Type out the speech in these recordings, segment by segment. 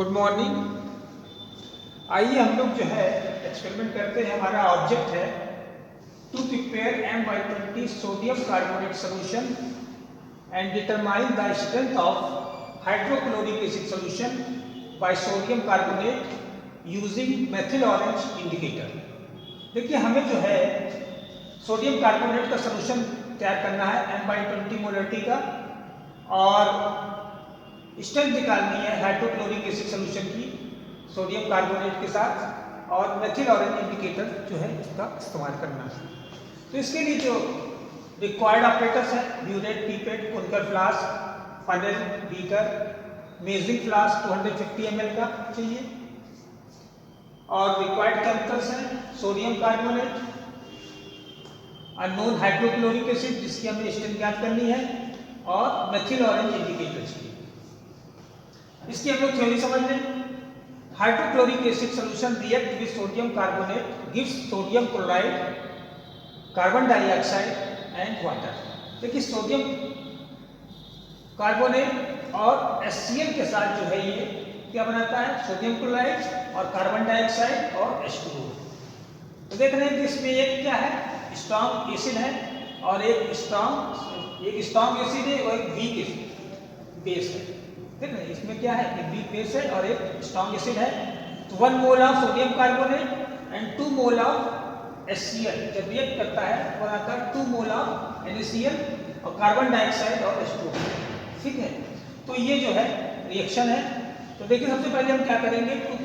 Good morning. आइए हम लोग जो है एक्सपेरिमेंट करते हैं। हमारा ऑब्जेक्ट है to prepare M/20 sodium carbonate solution and determine the strength of hydrochloric acid solution by sodium carbonate using methyl orange indicator. देखिए, हमें जो है सोडियम कार्बोनेट का सोल्यूशन तैयार करना है M/20 मोलरिटी का, और स्ट्रेंथ निकालनी है हाइड्रोक्लोरिक एसिड सोल्यूशन की सोडियम कार्बोनेट के साथ, और मेथिल ऑरेंज इंडिकेटर जो है इसका इस्तेमाल करना है। तो इसके लिए जो रिक्वायर्ड ऑपरेटर्स हैं, burette, pipette, conical flask, funnel, beaker, measuring flask 250 ml का चाहिए, और रिक्वायर्ड केमिकल्स हैं sodium carbonate, unknown hydrochloric acid जिसकी हमें स्ट्रेंथ ज्ञात करनी है, और मेथिल ऑरेंज इंडिकेटर चाहिए। इसकी हम लोग थ्योरी समझ लें। Hydrochloric acid solution react with sodium carbonate gives sodium chloride, carbon dioxide and water. देखिए, सोडियम कार्बोनेट और HCl के साथ जो है ये क्या बनाता है, सोडियम क्लोराइड और कार्बन डाइऑक्साइड और H2O। तो देख रहे हैं कि इसमें एक क्या है, स्ट्रॉन्ग एसिड है, और एक स्ट्रॉन्ग एसिड है और एक वीक बेस है। ठीक है, इसमें क्या है, एक वीक बेस है और एक स्ट्रॉन्ग एसिड है। तो 1 mole of sodium carbonate and 2 mole of HCl जब रिएक्ट करता है तो आता है 2 मोल ऑफ NaCl और कार्बन डाइऑक्साइड और H2O। ठीक है, तो ये जो है रिएक्शन है। तो देखिए, सबसे पहले हम क्या करेंगे, to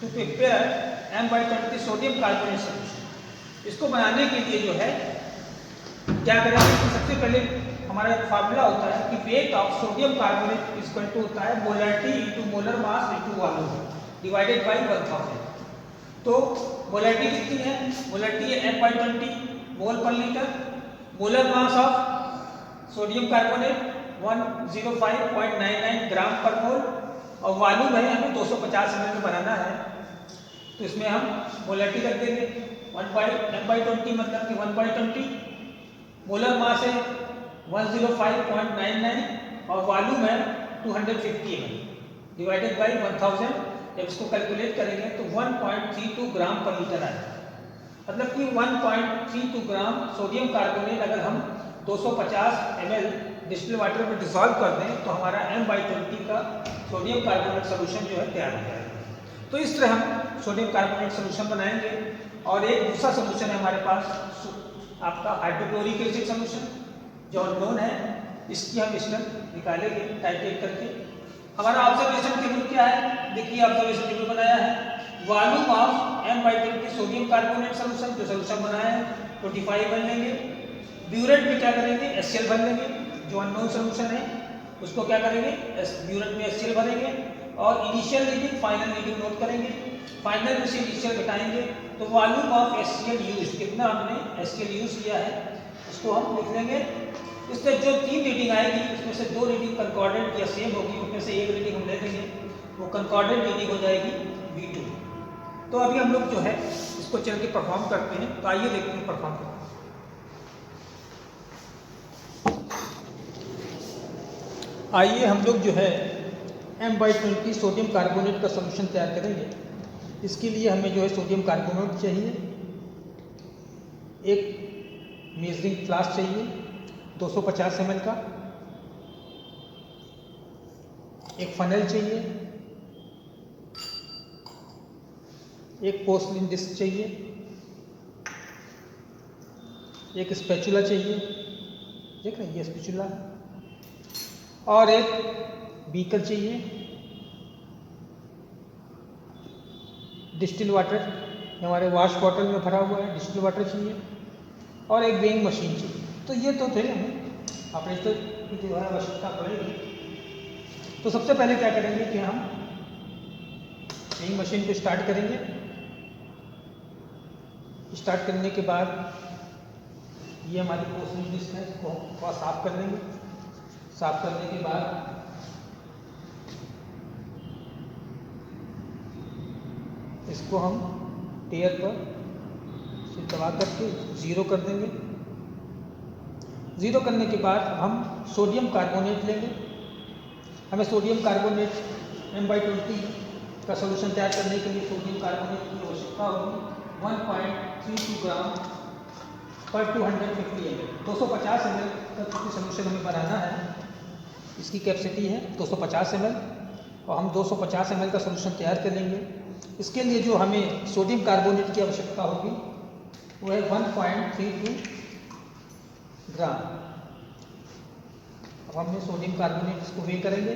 prepare M/20 sodium carbonate solution. इसको बनाने के लिए जो है क्या करेंगे, तो सबसे पहले हमारा एक फार्मूला होता है कि weight of sodium carbonate equal to होता है molarity into molar mass into volume divided by 1000। तो मोलरिटी कितनी है, मोलरिटी है M/20 मोल पर litre. Molar mass of sodium carbonate 105.99 ग्राम पर मोल, और वॉल्यूम है हमें 250 ml में बनाना है। तो इसमें हम मोलरिटी रख देंगे M/20 मतलब कि 1/20, मोलर मास है 105.99 और वॉल्यूम है 250 ml डिवाइडेड बाई 1000। जब इसको कैलकुलेट करेंगे तो 1.32 ग्राम पर लीटर आएगा। मतलब कि 1.32 ग्राम सोडियम कार्बोनेट अगर हम 250 ml डिस्टिल वाटर में डिसॉल्व कर दें तो हमारा M/20 का सोडियम कार्बोनेट सोल्यूशन जो है तैयार हो जाएगा। तो इस तरह हम सोडियम कार्बोनेट सोल्यूशन बनाएंगे। और एक दूसरा सोल्यूशन है हमारे पास आपका हाइड्रोक्लोरिक एसिड सोल्यूशन जो अननोन है, इसकी हम स्ट्रेंथ निकालेंगे टाइट्रेट करके। हमारा ऑब्जर्वेशन टेबल क्या है, देखिए ऑब्जर्वेशन टेबल बनाया है। Volume of M/20 sodium carbonate solution जो सोल्यूशन बनाया है 25 भर लेंगे। ब्यूरेट में क्या करेंगे, HCl भर लेंगे, जो अननोन सोल्यूशन है उसको क्या करेंगे, ब्यूरेट में HCl भरेंगे, और initial reading final reading note करेंगे। फाइनल में से इनिशियल घटाएंगे तो वॉल्यूम ऑफ HCl यूज, कितना हमने HCl यूज किया है उसको हम लिख लेंगे। इससे जो 3 रीडिंग आएगी उसमें से 2 रीडिंग कंकॉर्डेंट या सेम होगी, उसमें से एक रीडिंग हम ले लेंगे, वो कंकॉर्डेंट रीडिंग हो जाएगी V2। तो अभी हम लोग जो है इसको चल के परफॉर्म करते हैं। तो आइए देखते हैं परफॉर्म करते हैं। आइए हम लोग जो है M/20 सोडियम कार्बोनेट का सोल्यूशन तैयार करेंगे। इसके लिए हमें जो है सोडियम कार्बोनेट चाहिए, एक मेजरिंग फ्लास्क चाहिए 250 ml का, एक फनल चाहिए, एक पोर्सलिन डिस्क चाहिए, एक स्पैचुला चाहिए, देख रहे हैं ये स्पैचुला, और एक बीकर चाहिए, डिस्टिल वाटर हमारे वॉश बॉटल में भरा हुआ है डिस्टिल वाटर चाहिए, और एक वेइंग मशीन चाहिए। तो ये तो थे हमें ऑपरेटर की जो है आवश्यकता पड़ेगी। तो सबसे पहले क्या करेंगे कि हम वेइंग मशीन को स्टार्ट करेंगे। स्टार्ट करने के बाद ये हमारी पोर्सलिन डिस्क है, इसको थोड़ा साफ कर लेंगे। साफ करने के बाद इसको हम टेयर पर से दबा करके 0 कर देंगे। 0 करने के बाद हम सोडियम कार्बोनेट लेंगे हमें सोडियम कार्बोनेट M/20 का सोल्यूशन तैयार करने के लिए सोडियम कार्बोनेट की आवश्यकता होगी 1.32 ग्राम पर 250 ml। 250 ml का सोल्यूशन हमें बनाना है। इसकी कैपेसिटी है 250 ml और हम 250 ml का सोल्यूशन तैयार कर लेंगे। इसके लिए जो हमें सोडियम कार्बोनेट की आवश्यकता होगी वो है 1.32 ग्राम। अब हमने सोडियम कार्बोनेट इसको वे करेंगे।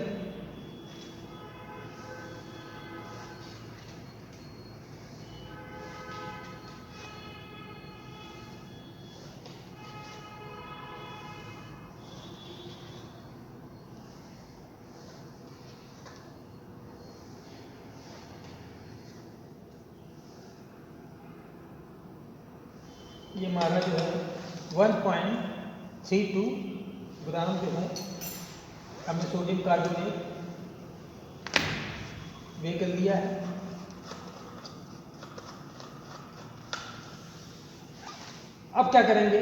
ये हमारा जो है 1.32 ग्राम जो है हमने सोडियम कार्बोनेट वे कर लिया है। अब क्या करेंगे,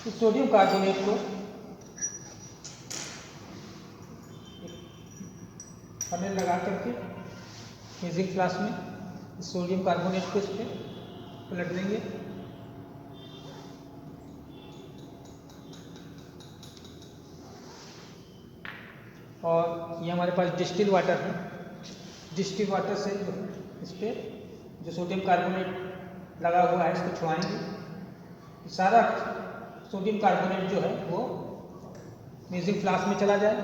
इस सोडियम कार्बोनेट को फनेल लगा करके मेजरिंग फ्लास्क में सोडियम कार्बोनेट को इस पर पलट देंगे। और ये हमारे पास डिस्टिल वाटर है। डिस्टिल वाटर से जो इस पर जो सोडियम कार्बोनेट लगा हुआ है इसको छुड़ाएंगे। सारा सोडियम कार्बोनेट जो है वो मेजरिंग फ्लास्क में चला जाए।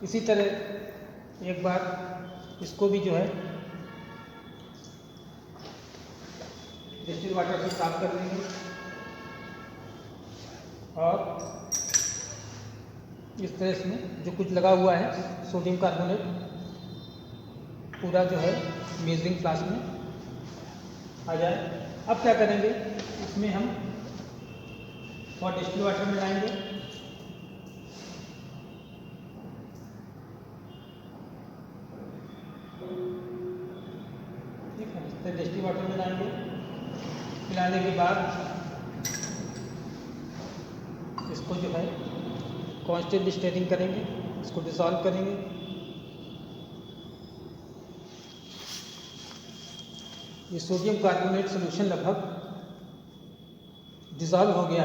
इसी तरह एक बार इसको भी जो है डिस्टिल वाटर से साफ कर लेंगे और इस तरह इसमें जो कुछ लगा हुआ है सोडियम कार्बोनेट पूरा जो है मेजरिंग फ्लास्क में आ जाए। अब क्या करेंगे, इसमें हम और डिस्टिल वाटर मिलाएंगे। डिस्टिल वाटर मिलाएंगे। मिलाने के बाद इसको जो है कांस्टेंट स्टेरिंग करेंगे, इसको डिसॉल्व करेंगे। ये सोडियम कार्बोनेट सॉल्यूशन लगभग डिसॉल्व हो गया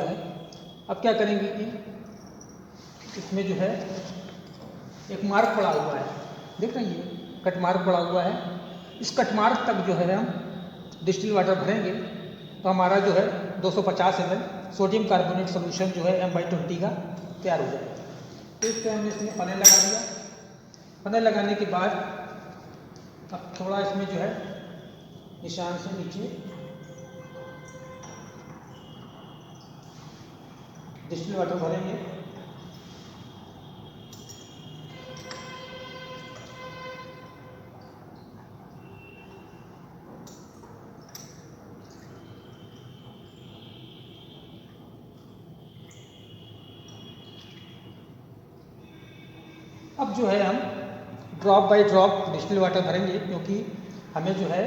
है, अब क्या करेंगे कि इसमें जो है एक मार्क पड़ा हुआ है, देख रहे हैं, कट मार्क पड़ा हुआ है। इस कट मार्क तक जो है हम डिस्टिल वाटर भरेंगे तो हमारा जो है 250 ml सोडियम कार्बोनेट सॉल्यूशन जो है M/20 का तैयार हो जाएगा। तो इस तरह हमने इसमें फनेल लगा दिया। फनेल लगाने के बाद अब थोड़ा इसमें जो है निशान से नीचे डिस्टिल वाटर भरेंगे। अब जो है हम drop by drop distil water भरेंगे, क्योंकि हमें जो है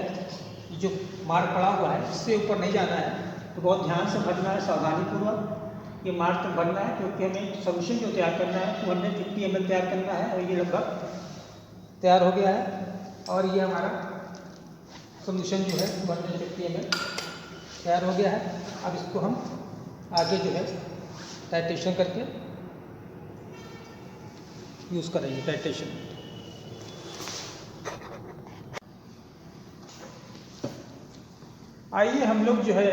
जो मार्क पड़ा हुआ है इससे ऊपर नहीं जाना है, तो बहुत ध्यान से भरना है, सावधानीपूर्वक ये मार्क तक भरना है, क्योंकि हमें सोल्यूशन जो तैयार करना है 250 ml तैयार करना है और ये लगभग तैयार हो गया है। और ये हमारा सोल्यूशन जो है 250 ml तैयार हो गया है। अब इसको हम आगे जो है टाइट्रेशन करके यूज़ करेंगे। टाइट्रेशन आइए हम लोग जो है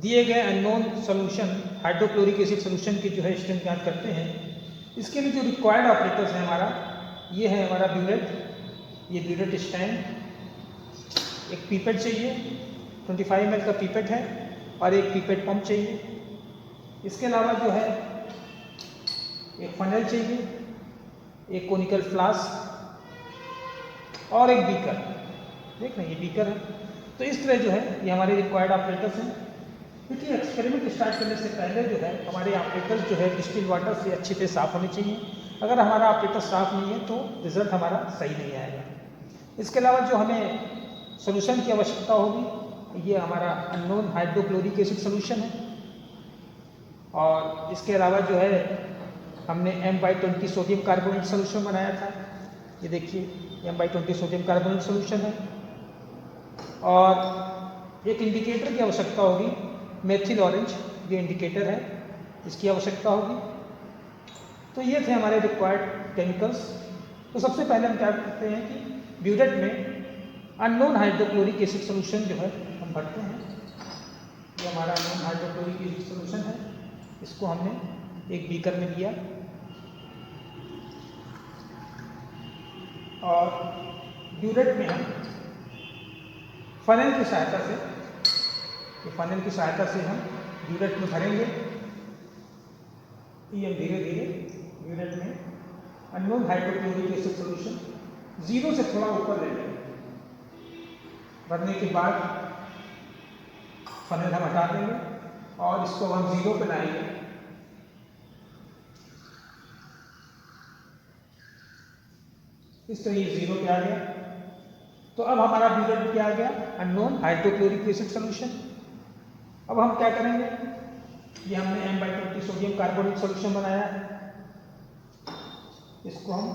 दिए गए unknown solution hydrochloric acid solution की जो है स्ट्रेंथ ज्ञात करते हैं। इसके लिए जो रिक्वायर्ड ऑपरेटर्स है हमारा, ये है हमारा ब्यूरेट, ये ब्यूरेट स्टैंड, एक पीपेट चाहिए 25 ml का पीपेट है और एक पीपेट पंप चाहिए। इसके अलावा जो है एक फनेल चाहिए, एक कोनिकल फ्लास्क और एक बीकर। देख रहे हैं ये बीकर है। तो इस तरह जो है ये हमारे रिक्वायर्ड ऑपरेटर्स हैं। क्योंकि एक्सपेरिमेंट स्टार्ट करने से पहले जो है हमारे ऑपरेटर्स जो है डिस्टिल वाटर से अच्छी तरह साफ़ होने चाहिए। अगर हमारा ऑपरेटर साफ़ नहीं है तो रिजल्ट हमारा सही नहीं आएगा। इसके अलावा जो हमें सोल्यूशन की आवश्यकता होगी ये हमारा अननोन हाइड्रोक्लोरिक एसिड सोल्यूशन है। और इसके अलावा जो है हमने M/20 सोडियम कार्बोनेट सोल्यूशन बनाया था। ये देखिए M/20 सोडियम कार्बोनेट सोल्यूशन है। और एक इंडिकेटर की आवश्यकता होगी, मेथिल ऑरेंज, ये इंडिकेटर है, इसकी आवश्यकता होगी। तो ये थे हमारे रिक्वायर्ड केमिकल्स। तो सबसे पहले हम क्या करते हैं कि ब्यूरेट में अननोन हाइड्रोक्लोरिक एसिड सोल्यूशन जो है हम भरते हैं। ये हमारा अननोन हाइड्रोक्लोरिक एसिड सोल्यूशन है, इसको हमने एक बीकर में लिया और ब्यूरेट में हम फनेल की सहायता से, ये फनेल की सहायता से हम ब्यूरेट में भरेंगे। ये धीरे धीरे ब्यूरेट में अननोन हाइड्रोक्लोरिक एसिड सोल्यूशन 0 से थोड़ा ऊपर ले लेंगे। भरने के बाद फनेल हम हटा देंगे और इसको हम 0 पे लाएंगे। इस तरह ये 0 पे आ गया। तो अब हमारा ब्यूरेट क्या आ गया, अननोन हाइड्रोक्लोरिक एसिड सोल्यूशन। अब हम क्या करेंगे, ये हमने M/20 सोडियम कार्बोनेट सोल्यूशन बनाया है, इसको हम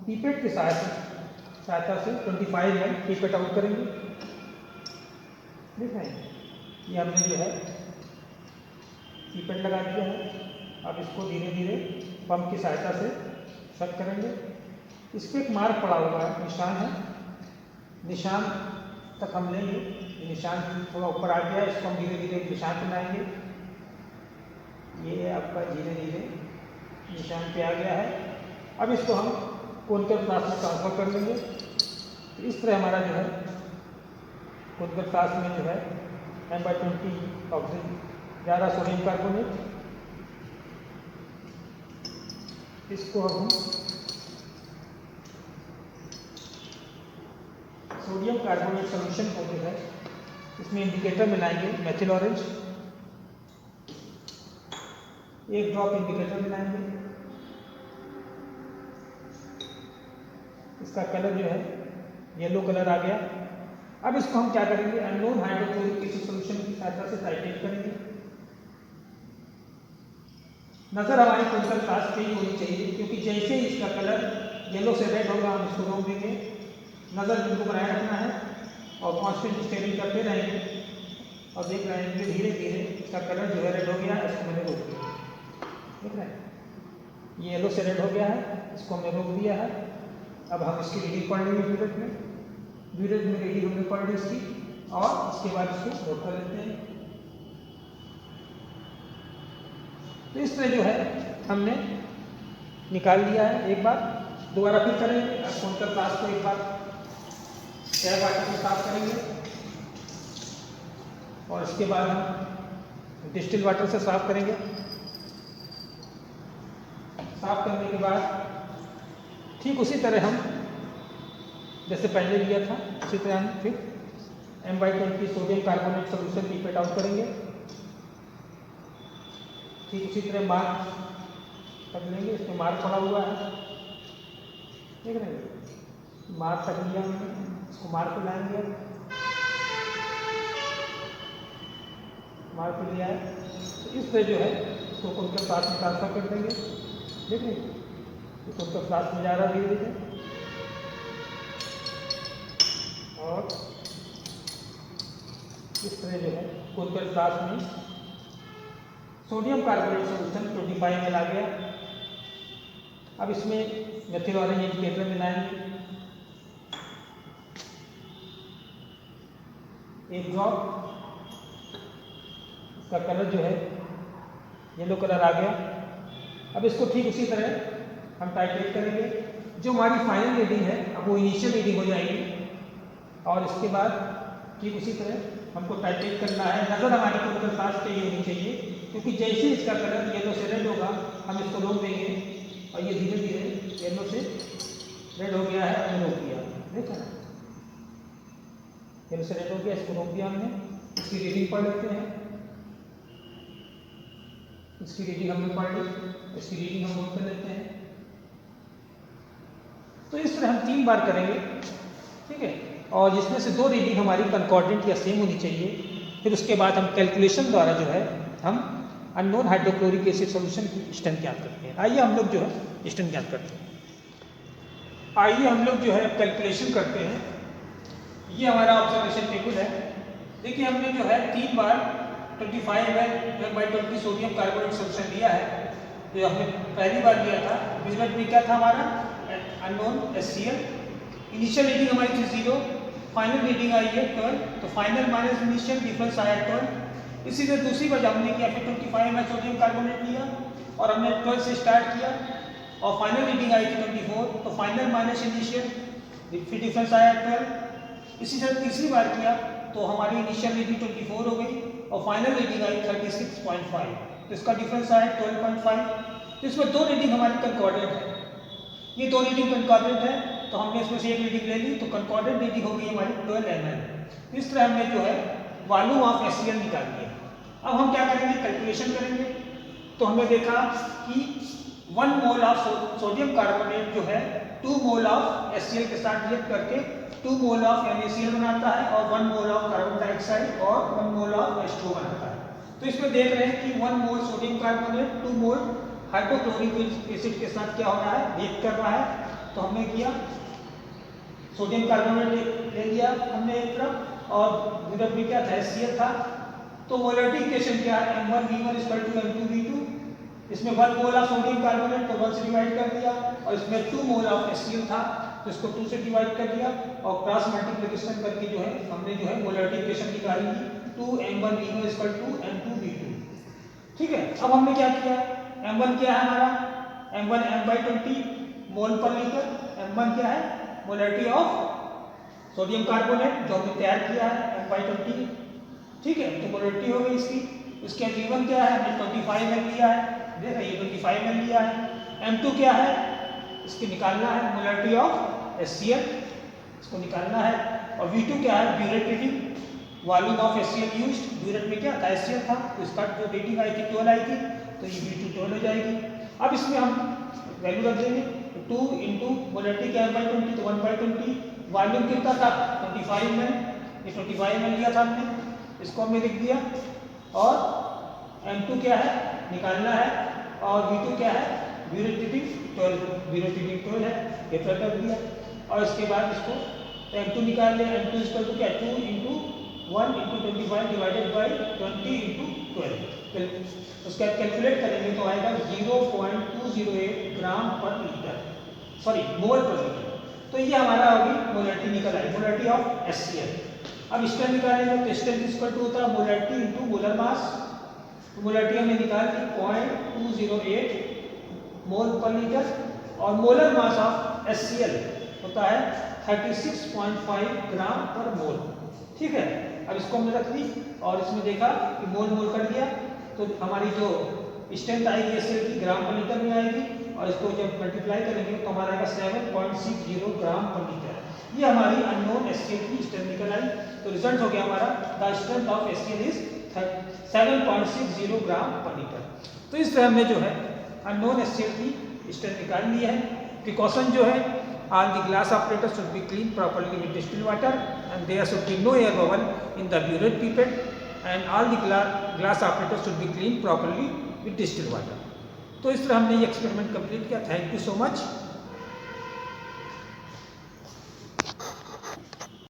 पीपेट की सहायता से 25 ml पीपेट आउट करेंगे। देख रहे हैं, ये हमने जो है पीपेट लगा दिया है। अब इसको धीरे धीरे पंप की सहायता से शक करेंगे। इस पर एक मार्क पड़ा हुआ है, निशान है, निशान तक हम लेंगे। निशान थोड़ा ऊपर आ गया, इसको हम धीरे धीरे निशान पे लाएंगे। ये आपका धीरे धीरे निशान पे आ गया है। अब इसको हम कोनिकल फ्लास्क में ट्रांसफर कर लेंगे। तो इस तरह हमारा जो है कोनिकल फ्लास्क में जो है M/20 ऑक्सीजन ज़्यादा सोडियम कार्बोनेट, इसको अब हम सोडियम कार्बोनेट सोल्यूशन को जो है इसमें इंडिकेटर मिलाएंगे, मेथिल ऑरेंज, एक ड्रॉप इंडिकेटर मिलाएंगे। इसका कलर जो है येलो कलर आ गया। अब इसको हम क्या करेंगे, अननोन हाइड्रोक्लोरिक एसिड सोल्यूशन की सहायता से टाइट्रेट करेंगे। नजर हमारी कोनिकल फ्लास्क पे ही होनी चाहिए, क्योंकि जैसे ही इसका कलर येलो से रेड होगा हम इसको रोक देंगे। नज़र बिल्कुल बनाए रखना है और कांस्टेंट स्टेरिंग करते रहेंगे और देख रहे हैं कि धीरे धीरे इसका कलर जो है रेड हो गया है, इसको मैंने रोक दिया। देख रहे हैं, ये येलो से रेड हो गया है, इसको हमने रोक दिया है। अब हम इसकी रीडिंग पढ़ लेंगे ब्यूरेट में। ब्यूरेट में रीडिंग हमने पढ़ ली इसकी, और इसके बाद इसको नोट कर लेते हैं। तो इस तरह जो है हमने निकाल लिया है। एक बार दोबारा फिर करेंगे, कोनिकल फ्लास्क को एक बार एयर वाटर से साफ करेंगे और इसके बाद हम डिस्टिल वाटर से साफ करेंगे। साफ करने के बाद ठीक उसी तरह हम जैसे पहले लिया था उसी तरह हम फिर M/20 sodium carbonate solution pipette out करेंगे। ठीक उसी तरह मार्क कर लेंगे, इसमें मार्क पड़ा हुआ है, देख रहे हैं, मार्क कर लिया हमने, इसको मार्क पे लाएंगे। मार्क पे लिया है, तो इस तरह जो है इसको कोनिकल फ्लास्क में ट्रांसफर कर देंगे। देख रहे हैं, तो कोनिकल फ्लास्क में जा रहा है धीरे धीरे, और इस तरह जो है कोनिकल फ्लास्क में सोडियम कार्बोनेट सोल्यूशन 25 ml आ गया। अब इसमें मेथिल ऑरेंज इंडिकेटर मिलाएंगे, एक ड्रॉप, इसका कलर जो है येलो कलर आ गया। अब इसको ठीक उसी तरह हम टाइट्रेट करेंगे। जो हमारी फाइनल रीडिंग है अब वो इनिशियल रीडिंग हो जाएगी, और इसके बाद ठीक उसी तरह हमको टाइट्रेट करना है। नज़र हमारी कोनिकल फ्लास्क पे ही होनी चाहिए, क्योंकि जैसे ही इसका कलर येलो से रेड होगा हम इसको रोक देंगे, और ये धीरे धीरे येलो से रेड हो गया है, हमने रोक दिया। देखा ना, येलो से रेड हो गया, इसको रोक दिया हमने। इसकी रीडिंग पढ़ लेते हैं। इसकी रीडिंग हमने पढ़ ली, इसकी रीडिंग हम नोट कर लेते हैं। तो इस तरह हम 3 बार करेंगे, ठीक है। और जिसमें से 2 रीडिंग हमारी कंकॉर्डेंट या सेम होनी चाहिए। फिर उसके बाद हम कैलकुलेशन द्वारा जो है हम अननोन हाइड्रोक्लोरिक एसिड सॉल्यूशन की स्ट्रेंथ ज्ञात करते हैं। आइए हम लोग जो है स्ट्रेंथ ज्ञात करते हैं। आइए हम लोग जो है कैलकुलेशन करते हैं। ये हमारा ऑब्जर्वेशन टेबल है। देखिए हमने जो है 3 बार 25 ml/20 सोडियम कार्बोनेट सॉल्यूशन लिया है। जो हमने पहली बार लिया था ब्यूरेट में क्या था हमारा अननोन HCl। इनिशियल रीडिंग हमारी थी 0, फाइनल रीडिंग आई है 12, तो फाइनल माइनस इनिशियल डिफरेंस आया 12। इसी तरह दूसरी बार हमने किया फिर 25 ml सोडियम कार्बोनेट लिया और हमने 12 से स्टार्ट किया और फाइनल रीडिंग आई थी 24, तो फाइनल माइनस इनिशियल फिर डिफरेंस आया 12। इसी तरह तीसरी बार किया तो हमारी इनिशियल रीडिंग 24 हो गई और फाइनल रीडिंग आई 36.5, तो इसका डिफरेंस आया 12.5। तो इसमें 2 रीडिंग हमारी कंकॉर्डेंट है। ये 2 रीडिंग कंकॉर्डेंट है तो हमने इसमें से एक रीडिंग ले ली, तो कंकॉर्डेंट रीडिंग हो गई हमारी 12 ml। इस तरह हमने जो है वॉल्यूम ऑफ HCl निकाल लिया। अब हम क्या करेंगे, कैलकुलेशन करेंगे। तो हमने देखा कि 1 मोल ऑफ सोडियम कार्बोनेट जो है 2 मोल ऑफ HCl के साथ रिएक्ट करके 2 मोल ऑफ NaCl बनाता है और 1 मोल ऑफ कार्बन डाइऑक्साइड और 1 मोल ऑफ H2O बनाता है। तो इसमें देख रहे हैं कि 1 मोल सोडियम कार्बोनेट 2 मोल हाइड्रोक्लोरिक एसिड के साथ क्या हो रहा है, रिएक्ट कर रहा है। तो हमने किया सोडियम कार्बोनेट ले लिया हमने एक तरफ और ब्यूरेट में क्या था HCl था। तो मोलरिटी इक्वेशन क्या है M1V1 = M2V2। इसमें 1 मोल ऑफ सोडियम कार्बोनेट को 1 से डिवाइड कर दिया और इसमें 2 मोल ऑफ HCl था तो इसको 2 से डिवाइड कर दिया और क्रॉस मल्टीप्लिकेशन करके जो है हमने जो है मोलरिटी इक्वेशन निकाली 2M1V1 = M2V2। ठीक है, अब हमने क्या किया, M1 क्या है हमारा, M1 M/20 मोल पर लीटर। M1 क्या है, मोलरिटी ऑफ सोडियम कार्बोनेट जो हमने तैयार किया है M/20। ठीक है, तो मोलरिटी हो गई इसकी। इसके V1 क्या है, हमने 25 ml लिया है, देख रहे 25 ml लिया है। M2 क्या है, इसको निकालना है, मोलरिटी ऑफ HCl इसको निकालना है। और V2 क्या है, burette reading, volume of HCl used. Burette में क्या था, HCl था, तो इसका जो रीडिंग आई थी 12 आई थी, तो ये V2 12 हो जाएगी। अब इसमें हम वैल्यू रख देंगे 2 इंटू मोलरिटी क्या M/20 तो 1/20, वॉल्यूम कितना था 25 ml, ये 25 ml लिया था हमने, इसको हमने लिख दिया। और M2 क्या है निकालना है और V2 क्या है, ब्यूरेट रीडिंग 12, ब्यूरेट रीडिंग 12 है, ये 12 कर दिया। और इसके बाद इसको M2 निकाल लिया, M2 = क्या 2 into 1 into 25 divided by 20 into 12। उसके बाद कैलकुलेट करेंगे तो आएगा 0.208 ग्राम पर लीटर, सॉरी मोल पर लीटर। तो ये हमारा होगी मोलरिटी निकल आई, मोलरिटी ऑफ HCl। अब स्ट्रेंथ निकालेंगे तो स्ट्रेंथ इक्वल टू होता है मोलरिटी इंटू मोलर मास। तो मोलरिटी हमने निकाल ली 0.208 मोल पर लीटर और मोलर मास ऑफ HCl होता है 36.5 ग्राम पर मोल। ठीक है, अब इसको हमने रख दी और इसमें देखा कि मोल मोल कर दिया तो हमारी जो स्ट्रेंथ आएगी HCl की ग्राम पर लीटर में आएगी और इसको जब मल्टीप्लाई करेंगे तो हमारा आएगा 7.60 ग्राम पर लीटर। ये हमारी अननोन HCl की स्ट्रेंथ निकल आई। तो रिजल्ट हो गया हमारा the strength of HCl is 7.60 ग्राम पर लीटर। तो इस तरह हमने जो है अननोन HCl की स्ट्रेंथ निकाल ली है। प्रिकॉशन जो है, all the glass apparatus should be cleaned properly with distilled water and there should be no air bubble in the burette pipette and all the glass apparatus should be cleaned properly with distilled water। तो इस तरह हमने ये experiment complete किया। Thank you so much.